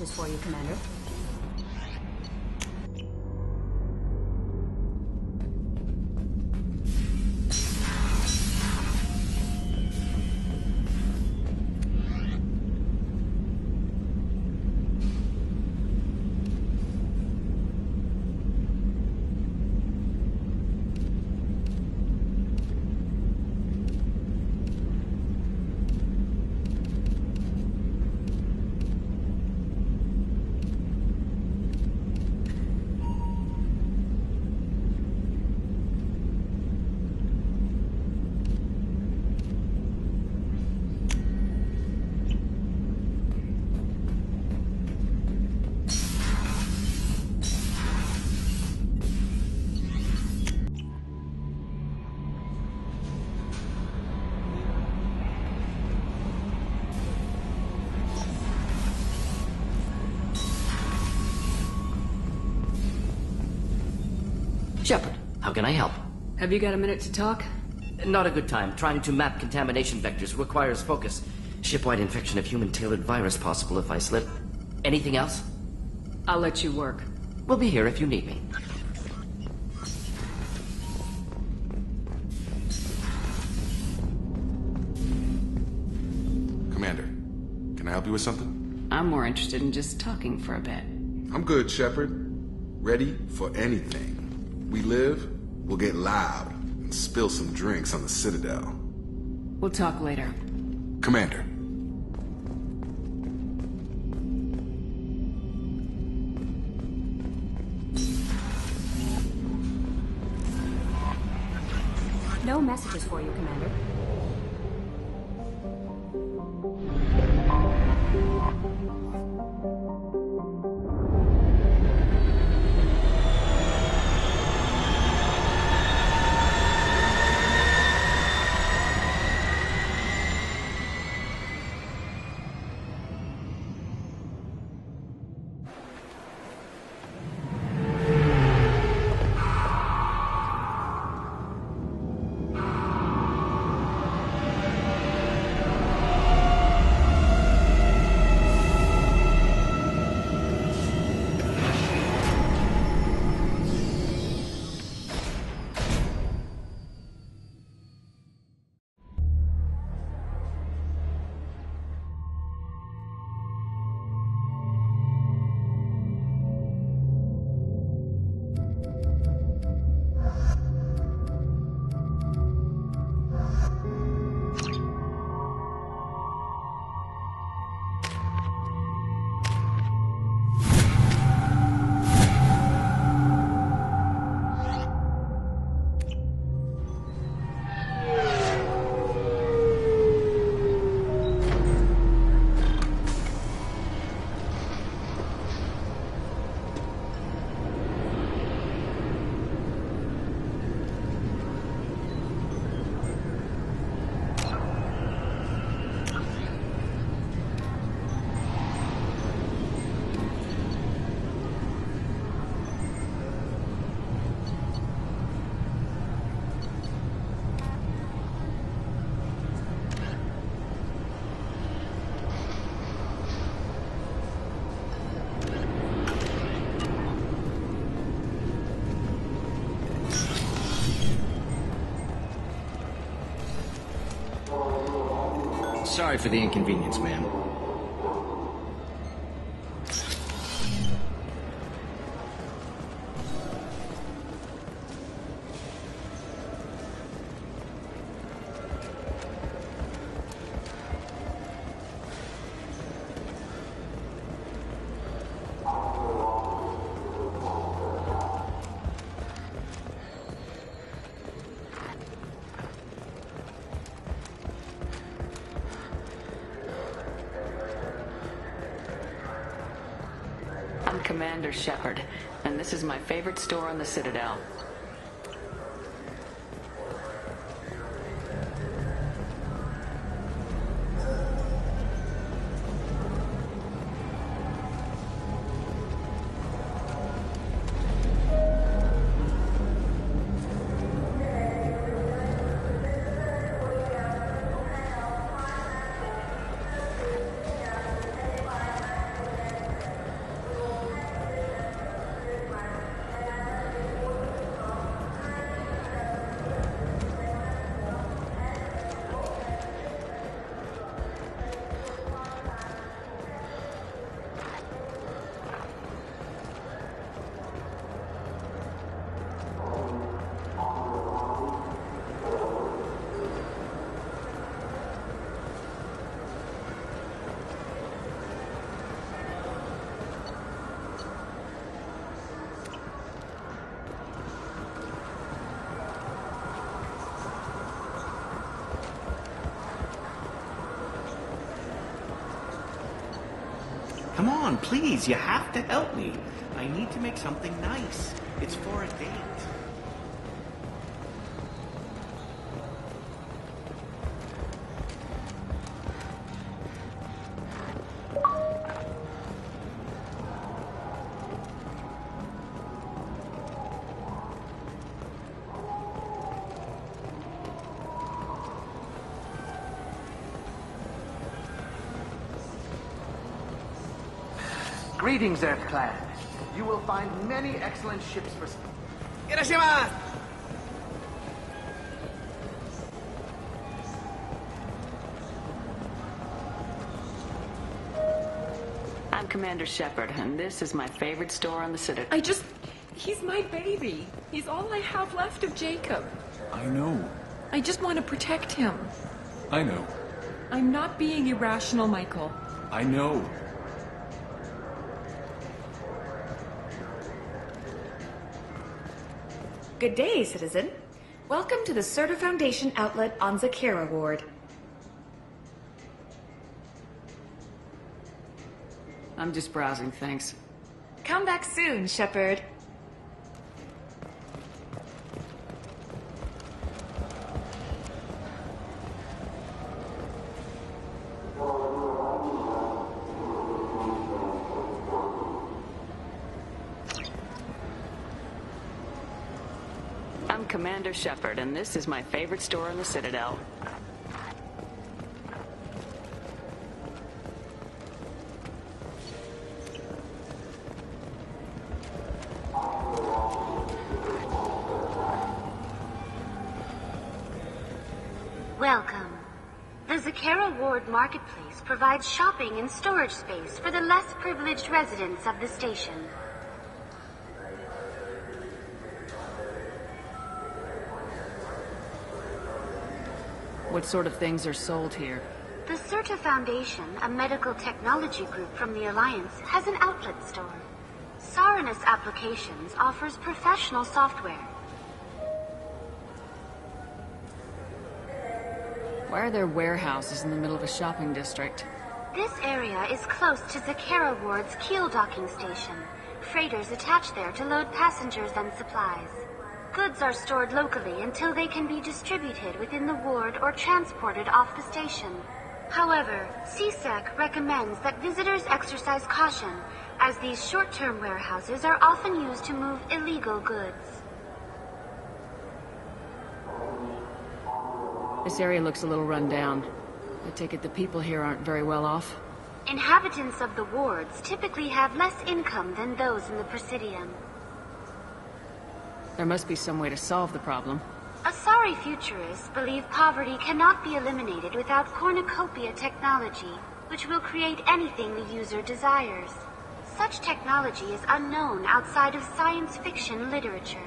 messages for you, Commander. Shepard, how can I help? Have you got a minute to talk? Not a good time. Trying to map contamination vectors requires focus. Shipwide infection of human-tailored virus possible if I slip. Anything else? I'll let you work. We'll be here if you need me. Commander, can I help you with something? I'm more interested in just talking for a bit. I'm good, Shepard. Ready for anything. We live, we'll get loud, and spill some drinks on the Citadel. We'll talk later. Commander. No messages for you, Commander. Sorry for the inconvenience, ma'am. I'm Commander Shepard, and this is my favorite store on the Citadel. Come on, please, you have to help me. I need to make something nice. It's for a date. Greetings, Earth-clad. You will find many excellent ships for... I'm Commander Shepard, and this is my favorite store on the Citadel. He's my baby. He's all I have left of Jacob. I know. I just want to protect him. I know. I'm not being irrational, Michael. I know. Good day, citizen. Welcome to the Certa Foundation outlet on Zakera Ward. I'm just browsing, thanks. Come back soon, Shepard. I'm Commander Shepard, and this is my favorite store on the Citadel. Welcome. The Zakera Ward Marketplace provides shopping and storage space for the less privileged residents of the station. What sort of things are sold here? The Certa Foundation, a medical technology group from the Alliance, has an outlet store. Saranus Applications offers professional software. Why are there warehouses in the middle of a shopping district? This area is close to Zakera Ward's keel docking station. Freighters attach there to load passengers and supplies. Goods are stored locally until they can be distributed within the ward or transported off the station. However, CSEC recommends that visitors exercise caution, as these short-term warehouses are often used to move illegal goods. This area looks a little run down. I take it the people here aren't very well off? Inhabitants of the wards typically have less income than those in the Presidium. There must be some way to solve the problem. Asari futurists believe poverty cannot be eliminated without cornucopia technology, which will create anything the user desires. Such technology is unknown outside of science fiction literature.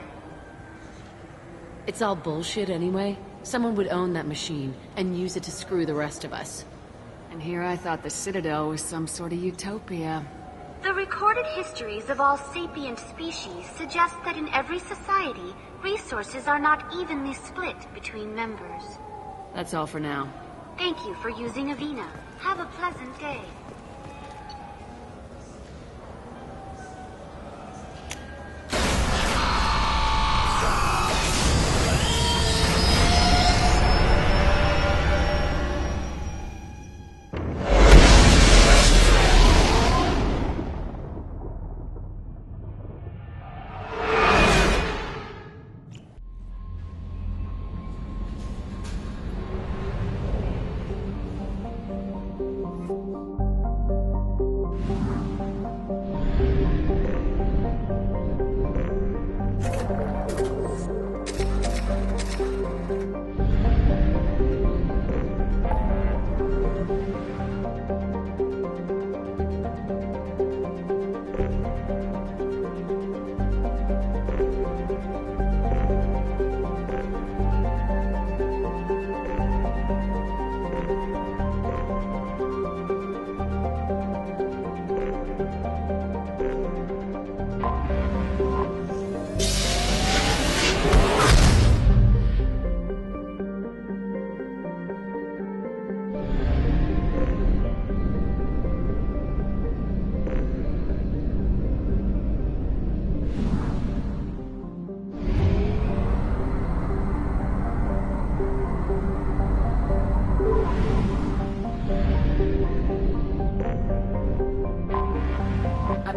It's all bullshit anyway. Someone would own that machine and use it to screw the rest of us. And here I thought the Citadel was some sort of utopia. The recorded histories of all sapient species suggest that in every society, resources are not evenly split between members. That's all for now. Thank you for using Avena. Have a pleasant day.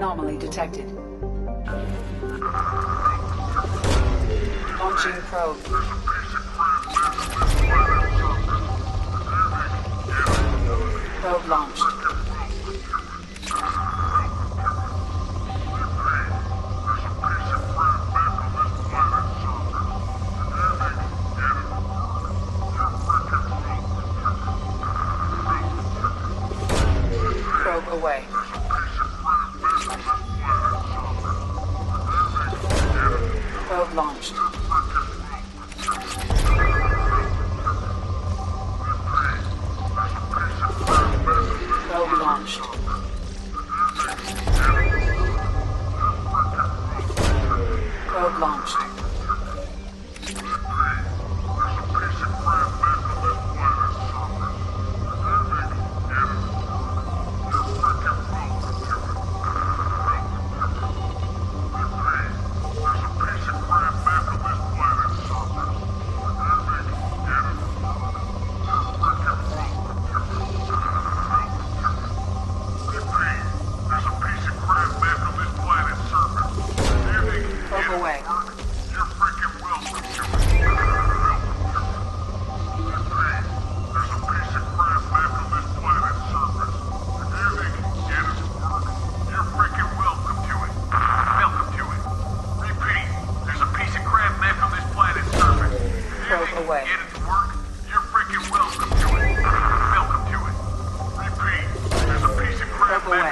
Anomaly detected. Launching probe. Probe launched. Probe away. Probe launched. Probe launched. Probe launched. Probe away. Probe away. Probe away.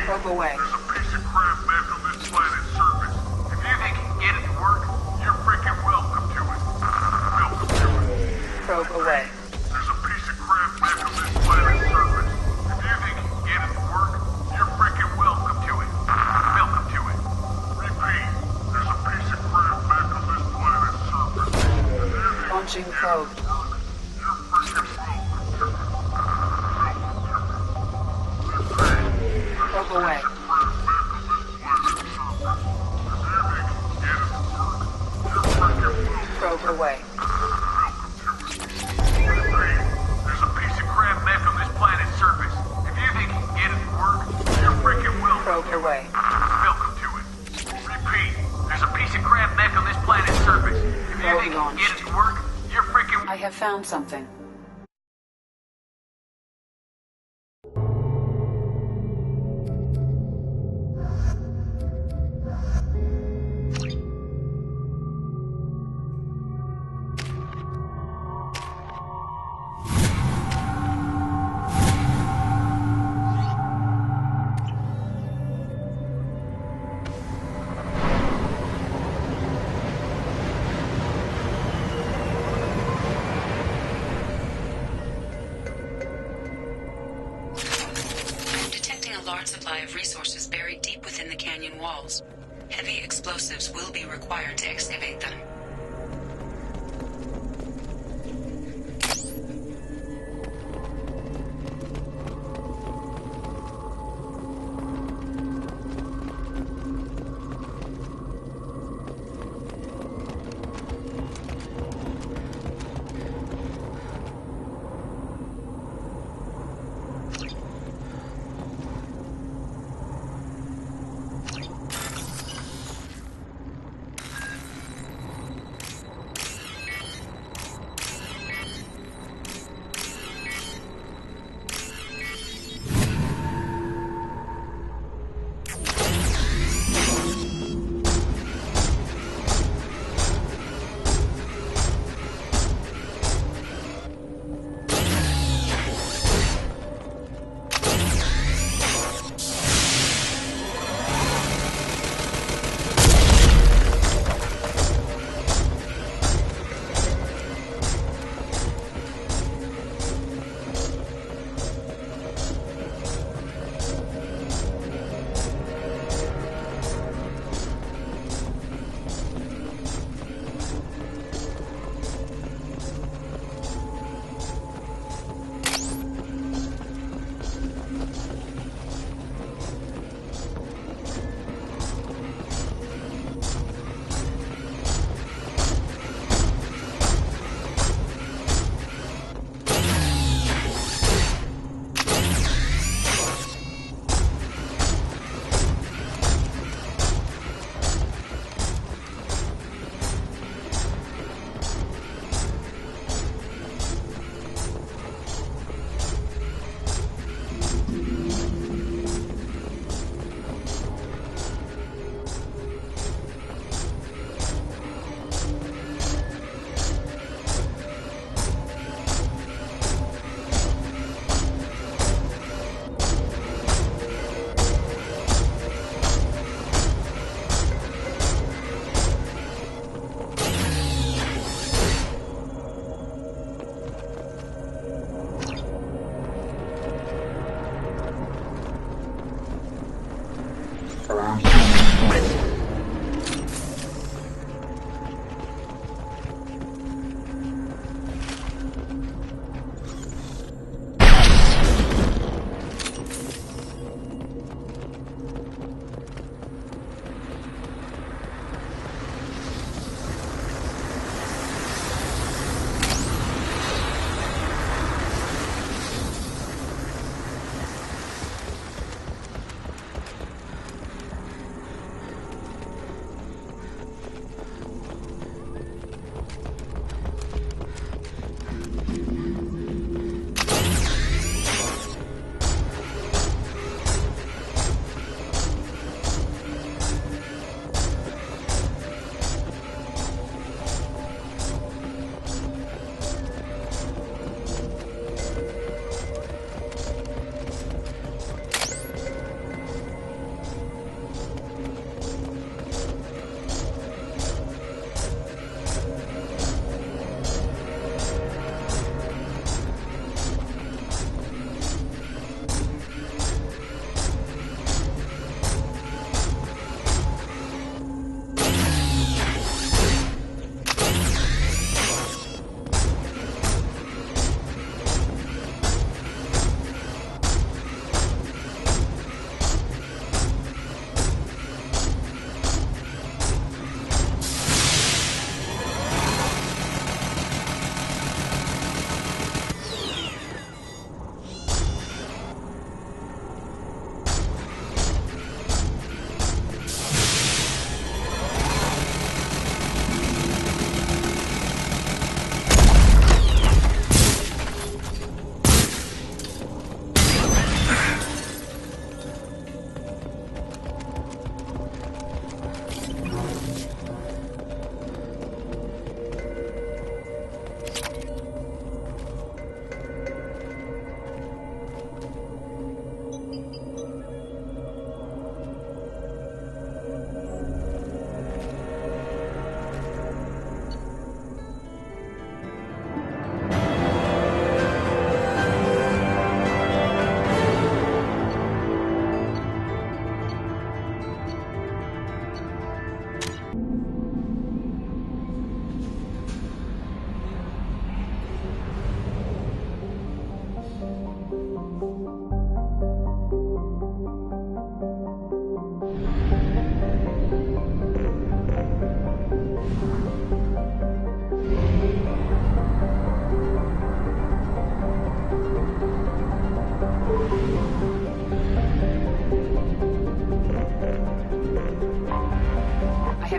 Probe away. Probe away. Launching probe. Probe away. Probe away. Probe away. Probe launched. I have found something. Supply of resources buried deep within the canyon walls. Heavy explosives will be required to excavate them.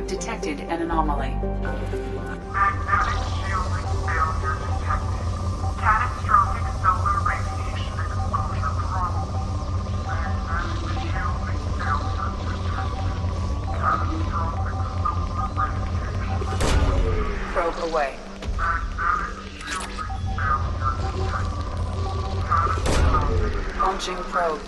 detected an anomaly. Magnetic shielding failure detected. Catastrophic solar radiation exposure probable. Magnetic shielding failure detected. Catastrophic solar radiation. Probe away. Magnetic shielding failure detected. Catastrophic Launching probe.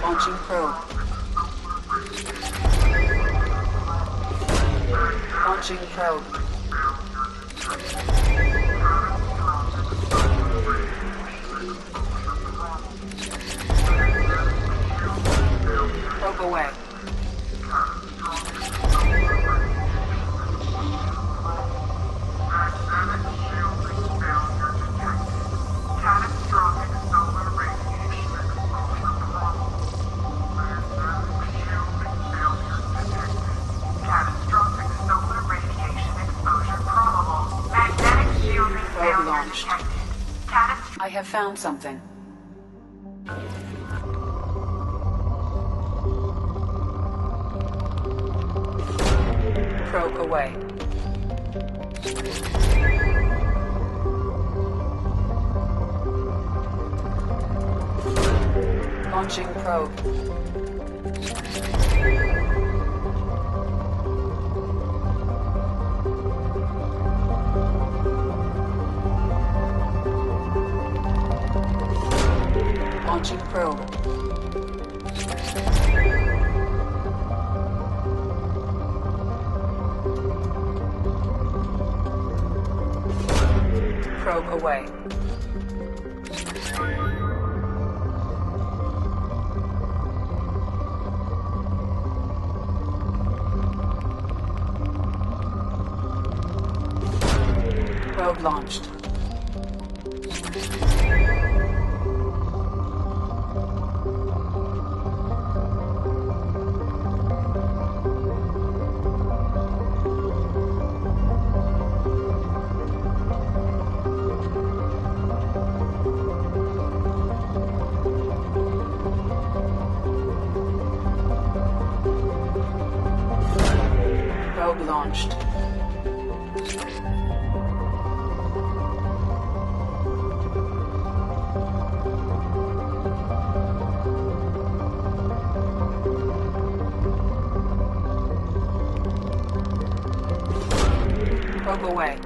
Launching probe. Launching probe. Probe away. I have found something. Probe away. Launching probe. Launching probe. Probe away. Probe launched. Probe launched. Probe away.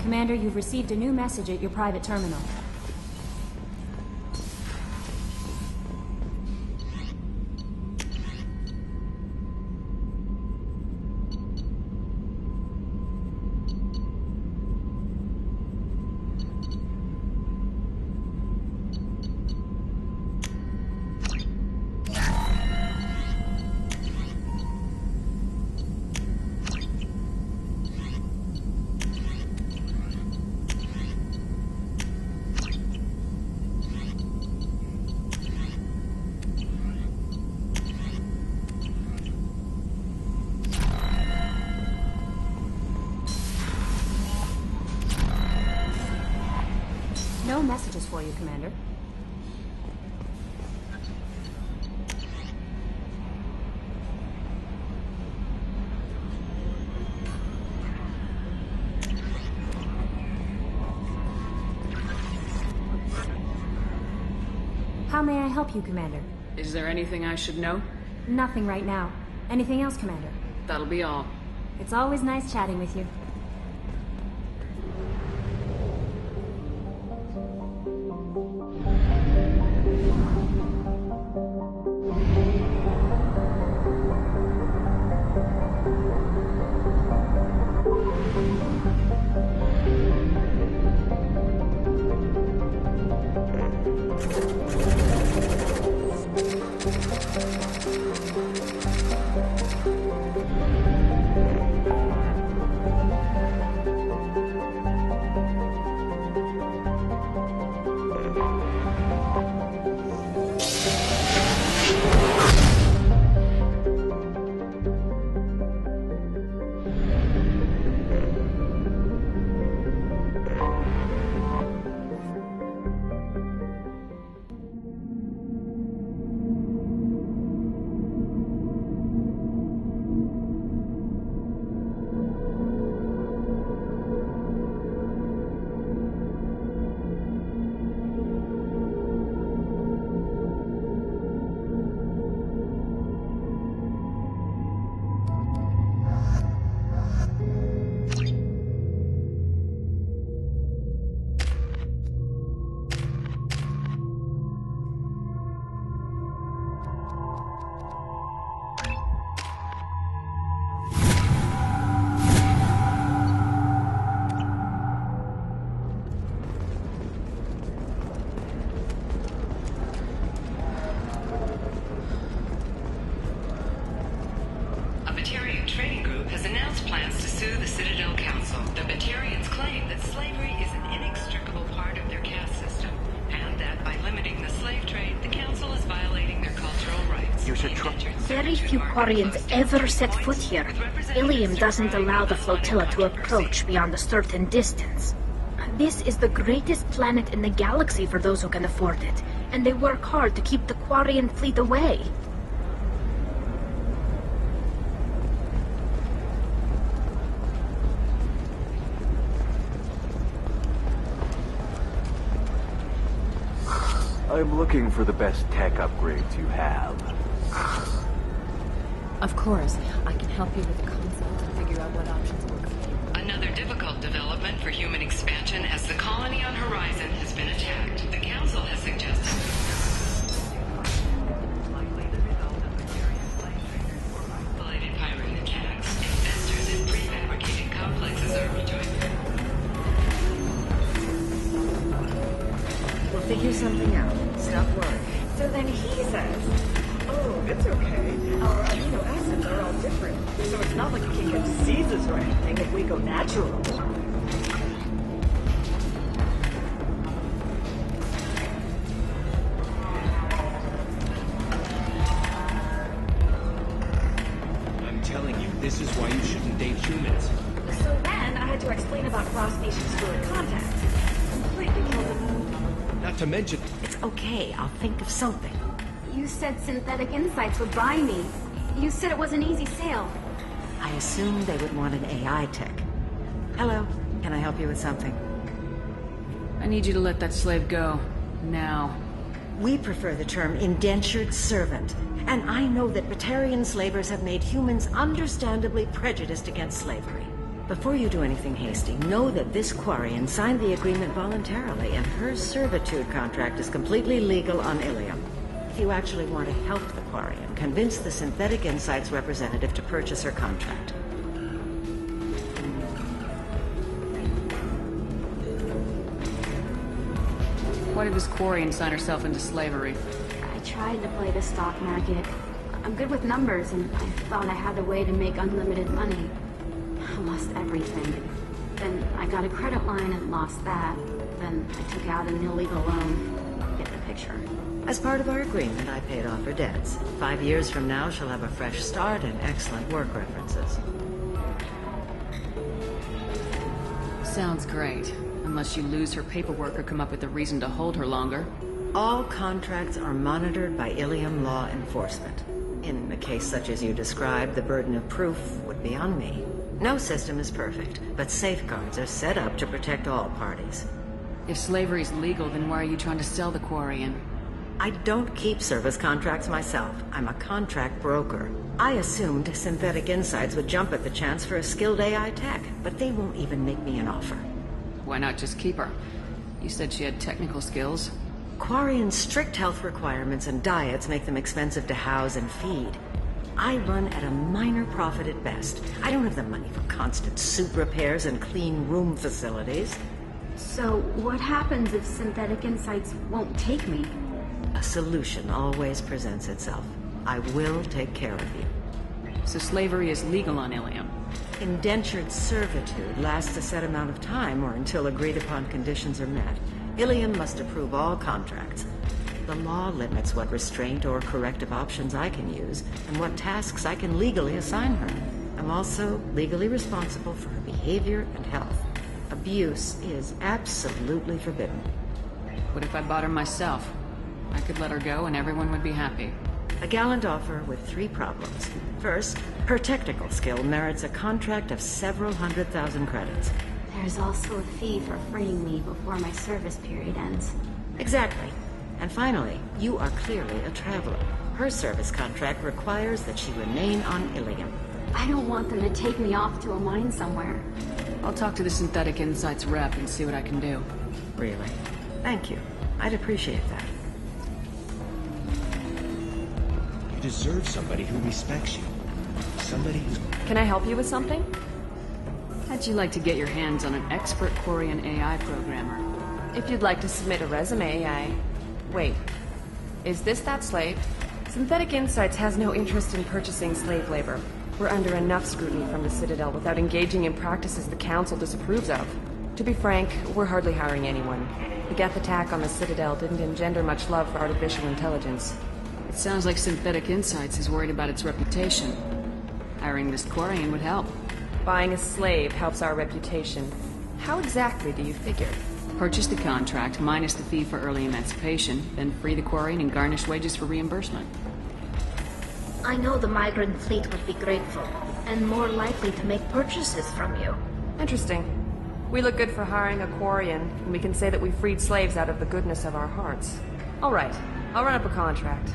Commander, you've received a new message at your private terminal. No messages for you, Commander. How may I help you, Commander? Is there anything I should know? Nothing right now. Anything else, Commander? That'll be all. It's always nice chatting with you. Citadel Council, the Batarians claim that slavery is an inextricable part of their caste system, and that by limiting the slave trade, the Council is violating their cultural rights. You should try. Very few Quarians ever set foot here. Ilium doesn't allow the flotilla to approach beyond a certain distance. This is the greatest planet in the galaxy for those who can afford it, and they work hard to keep the Quarian fleet away. I'm looking for the best tech upgrades you have. Of course, I can help you with the concept and figure out what options work for you. Another difficult development for human expansion as the colony on Horizon has been attacked. The Council has suggested... Isolated pirate attacks. Investors in prefabricated complexes are rejoicing. We'll figure something out. Stop worrying. So then he says, Oh, it's okay. Our amino acids are all different, so it's not like we can get diseases or anything if we go natural. I'm telling you, this is why you shouldn't date humans. so then I had to explain about cross-nation steward contacts. Completely killed the mood. Not to mention... It's okay, I'll think of something. You said Synthetic Insights would buy me. You said it was an easy sale. I assumed they would want an AI tech. Hello, can I help you with something? I need you to let that slave go. Now. We prefer the term indentured servant. And I know that Batarian slavers have made humans understandably prejudiced against slavery. Before you do anything hasty, know that this Quarian signed the agreement voluntarily, and her servitude contract is completely legal on Ilium. If you actually want to help the Quarian, convince the Synthetic Insights representative to purchase her contract. Why did this Quarian sign herself into slavery? I tried to play the stock market. I'm good with numbers, and I thought I had a way to make unlimited money. I lost everything. Then I got a credit line and lost that. Then I took out an illegal loan. Get the picture. As part of our agreement, I paid off her debts. 5 years from now, she'll have a fresh start and excellent work references. Sounds great. Unless you lose her paperwork or come up with a reason to hold her longer. All contracts are monitored by Ilium law enforcement. In a case such as you described, the burden of proof would be on me. No system is perfect, but safeguards are set up to protect all parties. If slavery's legal, then why are you trying to sell the Quarian? I don't keep service contracts myself. I'm a contract broker. I assumed Synthetic Insights would jump at the chance for a skilled AI tech, but they won't even make me an offer. Why not just keep her? You said she had technical skills. Quarian's strict health requirements and diets make them expensive to house and feed. I run at a minor profit at best. I don't have the money for constant suit repairs and clean room facilities. So what happens if Synthetic Insights won't take me? A solution always presents itself. I will take care of you. So slavery is legal on Ilium? Indentured servitude lasts a set amount of time or until agreed upon conditions are met. Ilium must approve all contracts. The law limits what restraint or corrective options I can use and what tasks I can legally assign her. I'm also legally responsible for her behavior and health. Abuse is absolutely forbidden. What if I bought her myself? I could let her go and everyone would be happy. A gallant offer with 3 problems. First, her technical skill merits a contract of several 100,000 credits. There's also a fee for freeing me before my service period ends. Exactly. And finally, you are clearly a traveler. Her service contract requires that she remain on Ilium. I don't want them to take me off to a mine somewhere. I'll talk to the Synthetic Insights rep and see what I can do. Really? Thank you. I'd appreciate that. You deserve somebody who respects you. Somebody who's... Can I help you with something? How'd you like to get your hands on an expert Quarian AI programmer? If you'd like to submit a resume, Wait. Is this that slave? Synthetic Insights has no interest in purchasing slave labor. We're under enough scrutiny from the Citadel without engaging in practices the Council disapproves of. To be frank, we're hardly hiring anyone. The Geth attack on the Citadel didn't engender much love for artificial intelligence. It sounds like Synthetic Insights is worried about its reputation. Hiring this Quarian would help. Buying a slave helps our reputation. How exactly do you figure? Purchase the contract, minus the fee for early emancipation, then free the Quarian and garnish wages for reimbursement. I know the migrant fleet would be grateful, and more likely to make purchases from you. Interesting. We look good for hiring a Quarian, and we can say that we freed slaves out of the goodness of our hearts. All right, I'll run up a contract.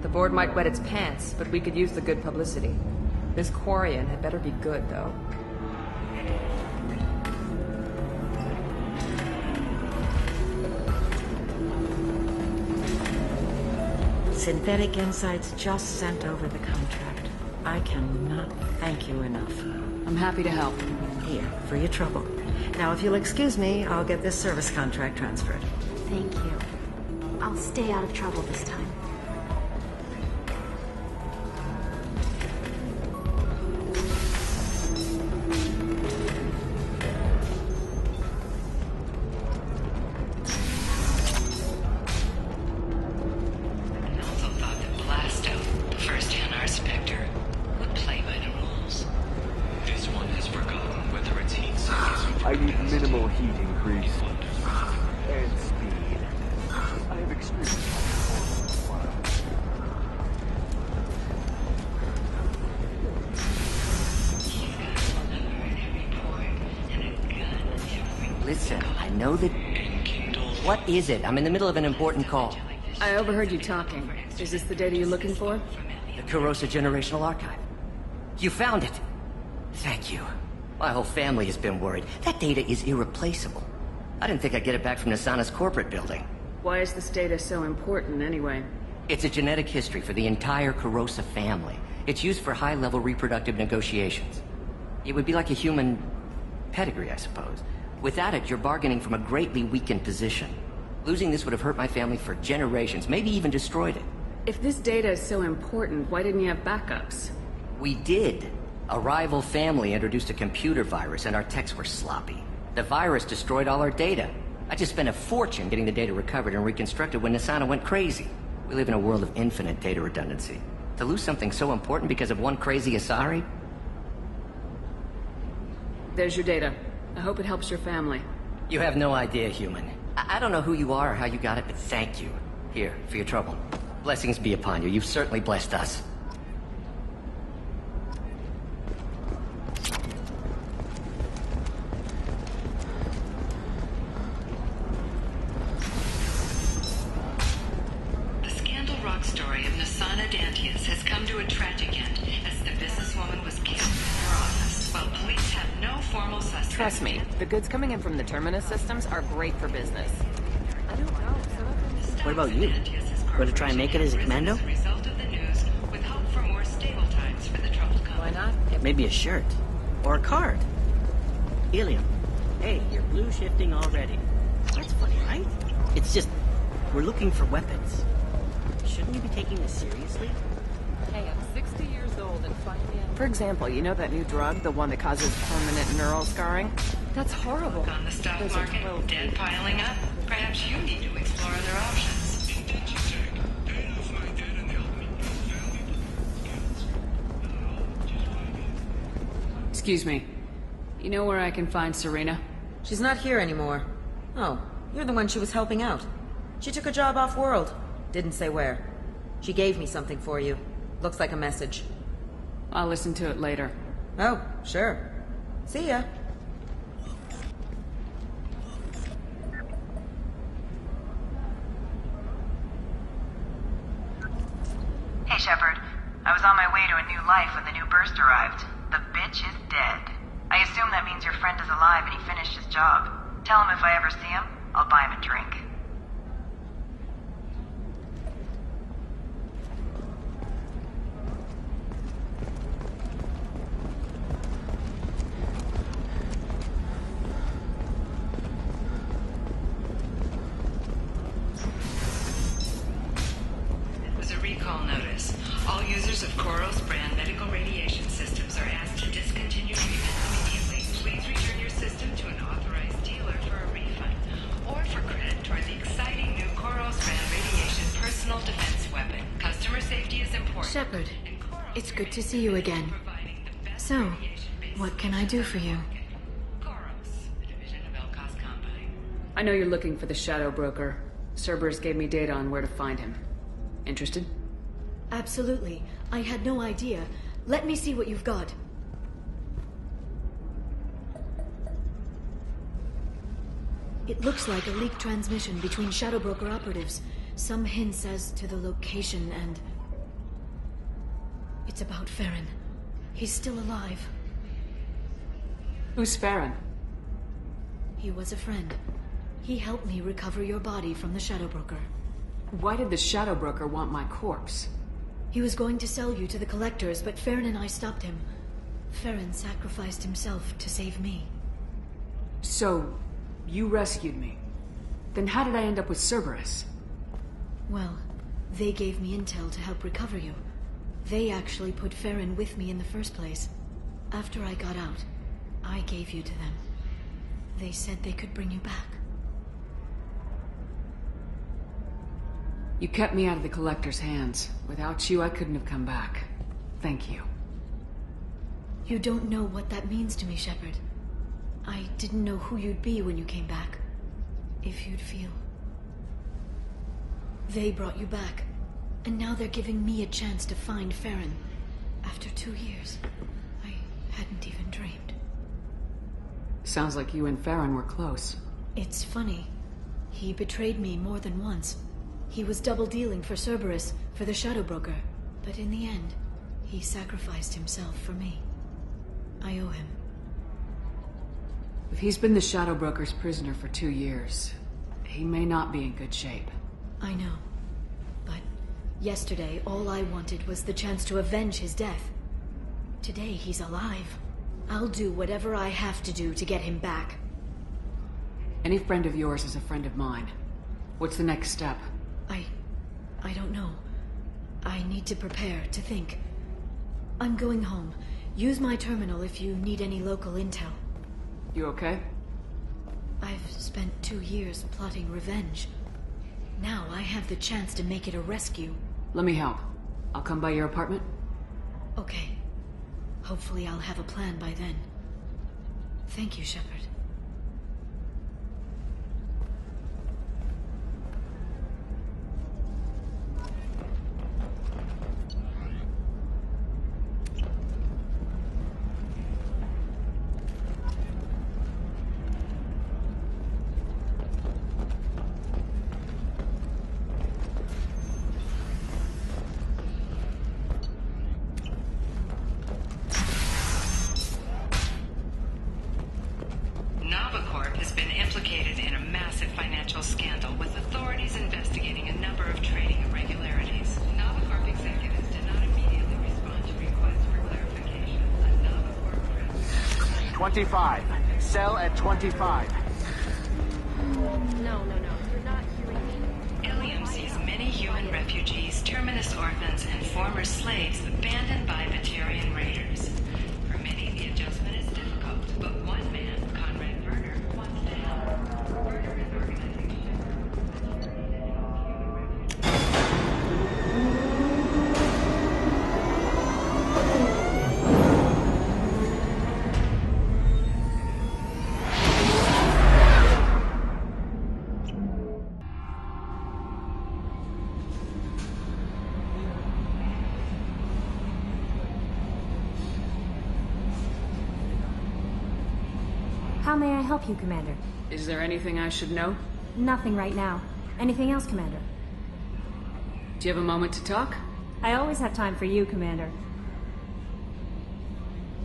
The board might wet its pants, but we could use the good publicity. This Quarian had better be good, though. Synthetic Insights just sent over the contract. I cannot thank you enough. I'm happy to help. Here, for your trouble. Now, if you'll excuse me, I'll get this service contract transferred. Thank you. I'll stay out of trouble this time. I need minimal heat increase. And speed. I have experienced Listen, I know that... What is it? I'm in the middle of an important call. I overheard you talking. Is this the data you're looking for? The Kurosa Generational Archive. You found it. Thank you. My whole family has been worried. That data is irreplaceable. I didn't think I'd get it back from Nasana's corporate building. Why is this data so important, anyway? It's a genetic history for the entire Kurosa family. It's used for high-level reproductive negotiations. It would be like a human pedigree, I suppose. Without it, you're bargaining from a greatly weakened position. Losing this would have hurt my family for generations, maybe even destroyed it. If this data is so important, why didn't you have backups? We did. A rival family introduced a computer virus and our techs were sloppy. The virus destroyed all our data. I just spent a fortune getting the data recovered and reconstructed when Nasana went crazy. We live in a world of infinite data redundancy. To lose something so important because of one crazy Asari? There's your data. I hope it helps your family. You have no idea, human. I don't know who you are or how you got it, but thank you. Here, for your trouble. Blessings be upon you. You've certainly blessed us. The Scandal Rock story of Nasana Dantius has come to a tragic end as the businesswoman was killed in her office, while police have no formal suspects. Trust me, the goods coming in from the Terminus systems are great for business. I don't know, What about you? Going to try and make it as a commando? Result of the news, with hope for more stable times for the troubled company. Why not? Maybe a shirt. Or a card. Helium. Hey, you're blue shifting already. That's funny, right? It's just, we're looking for weapons. Shouldn't you be taking this seriously? Hey, I'm 60 years old and finally... For example, you know that new drug, the one that causes permanent neural scarring? That's horrible. On the stock market, debt piling up. Perhaps you need to explore other options. Excuse me. You know where I can find Serena? She's not here anymore. Oh, you're the one she was helping out. She took a job off-world. Didn't say where. She gave me something for you. Looks like a message. I'll listen to it later. Oh, sure. See ya. Hey, Shepard. I was on my way to a new life when the new burst arrived. The bitch is dead. I assume that means your friend is alive and he finished his job. Tell him if I ever see him, I'll buy him a drink. It was a recall notice. All users of Koros brand medical radiation systems It's good to see you again. So, what can I do for you? I know you're looking for the Shadow Broker. Cerberus gave me data on where to find him. Interested? Absolutely. I had no idea. Let me see what you've got. It looks like a leaked transmission between Shadow Broker operatives. Some hints as to the location and... It's about Farron. He's still alive. Who's Farron? He was a friend. He helped me recover your body from the Shadow Broker. Why did the Shadow Broker want my corpse? He was going to sell you to the Collectors, but Farron and I stopped him. Farron sacrificed himself to save me. So, you rescued me. Then how did I end up with Cerberus? Well, they gave me intel to help recover you. They actually put Farron with me in the first place. After I got out, I gave you to them. They said they could bring you back. You kept me out of the Collector's hands. Without you, I couldn't have come back. Thank you. You don't know what that means to me, Shepard. I didn't know who you'd be when you came back. If you'd feel. They brought you back, and now they're giving me a chance to find Farron. After 2 years, I hadn't even dreamed. Sounds like you and Farron were close. It's funny. He betrayed me more than once. He was double-dealing for Cerberus, for the Shadow Broker. But in the end, he sacrificed himself for me. I owe him. If he's been the Shadow Broker's prisoner for 2 years, he may not be in good shape. I know. But yesterday, all I wanted was the chance to avenge his death. Today, he's alive. I'll do whatever I have to do to get him back. Any friend of yours is a friend of mine. What's the next step? I don't know. I need to prepare, to think. I'm going home. Use my terminal if you need any local intel. You okay? I've spent 2 years plotting revenge. Now I have the chance to make it a rescue. Let me help. I'll come by your apartment. Okay. Hopefully I'll have a plan by then. Thank you, Shepard. Investigating a number of trading irregularities. Novacorp executives did not immediately respond to requests for clarification. A Novacorp 25. Cell at 25. No. You're not hearing me. Ilium sees many human refugees, terminus orphans, and former slaves abandoned by Batarian raiders. For many, the adjustment is difficult, but one man, Conrad Werner, wants to help. Werner is organizing. How may I help you, Commander? Is there anything I should know? Nothing right now. Anything else, Commander? Do you have a moment to talk? I always have time for you, Commander.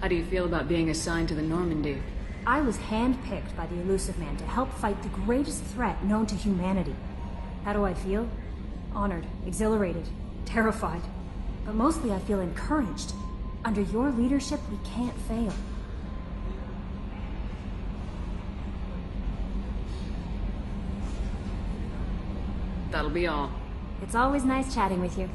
How do you feel about being assigned to the Normandy? I was handpicked by the Elusive Man to help fight the greatest threat known to humanity. How do I feel? Honored, exhilarated, terrified. But mostly I feel encouraged. Under your leadership, we can't fail. That'll be all. It's always nice chatting with you.